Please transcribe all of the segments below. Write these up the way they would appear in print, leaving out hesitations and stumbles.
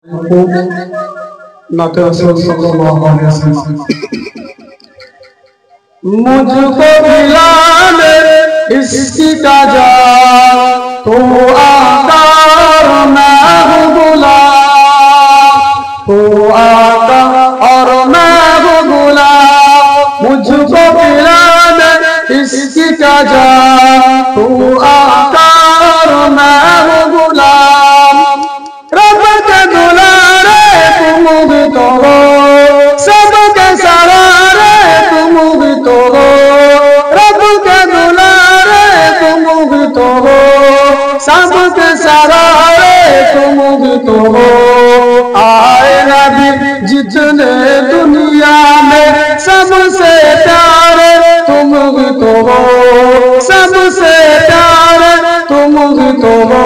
नाते रसूल सल्लल्लाहु अलैहि वसल्लम। मुझको मिलाने इसकी का जा तो आका और मैं हूँ गुलाम, तो आका और मैं हूँ गुलाम। मुझको मिलाने इसकी का जा तो आका और मैं हूँ गुलाम। रब के दुलारे तुम भी तो हो, सबके सहारे तुम भी तो हो। रब के दुलारे तुम भी तो हो, सबके सहारे तुम भी तो हो। आए नबी जितने दुनिया में सबसे प्यारे तुम भी तो हो, सबसे प्यारे तुम भी तो हो।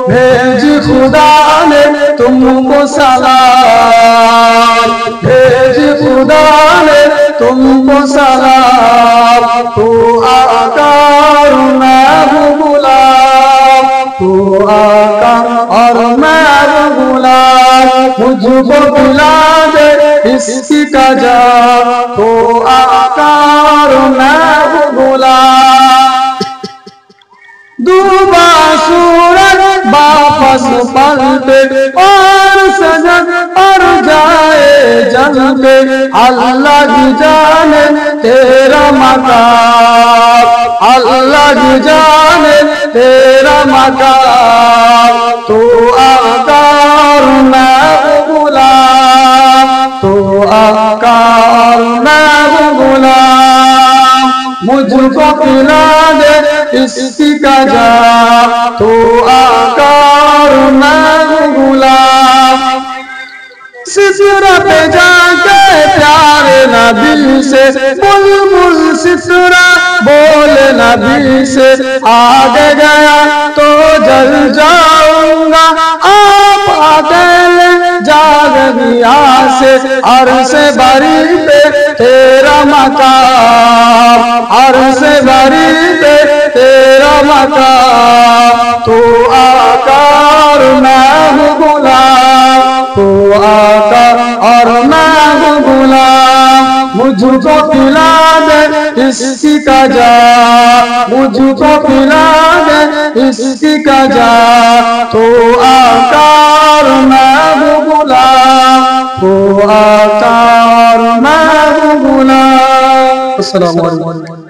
भेज खुदा ने तुमको सलाम, भेज खुदा ने तुमको सलाम। तू आका और मैं हूँ गुलाम, तू आका और मैं हूँ गुलाम। मुझको पिला दे इसकी का जा तो आका और मैं हूँ गुलाम। डूबा सूरज वापस पलटे और सजग और जाए जलते। अल्लाह की जाने तेरा मकाम, अल्लाह की जाने तेरा मकाम। तू आका और मैं हूँ गुलाम, तू आका और मैं हूँ गुलाम। मुझको पिला दे इसकी का जा तो आका और मैं हूँ गुलाम। सिसरा पे जाके प्यारे नबी से बुलबुल सिसरा बोले नबी से। आगे गया तो जल जाऊंगा, आप अकेले जाग दिया से। अर्श बरी पे तेरा मकाम, अर्श बरी पे तेरा मकाम। तू आका और मैं हूँ गुलाम, तू आका और मैं हूँ गुलाम। मुझको पिला दे इसकी का जा, मुझको पिला दे इसकी का जा तो आका और मैं हूँ गुलाम, तो आका और मैं हूँ गुलाम। अस्सलामु अलैकुम।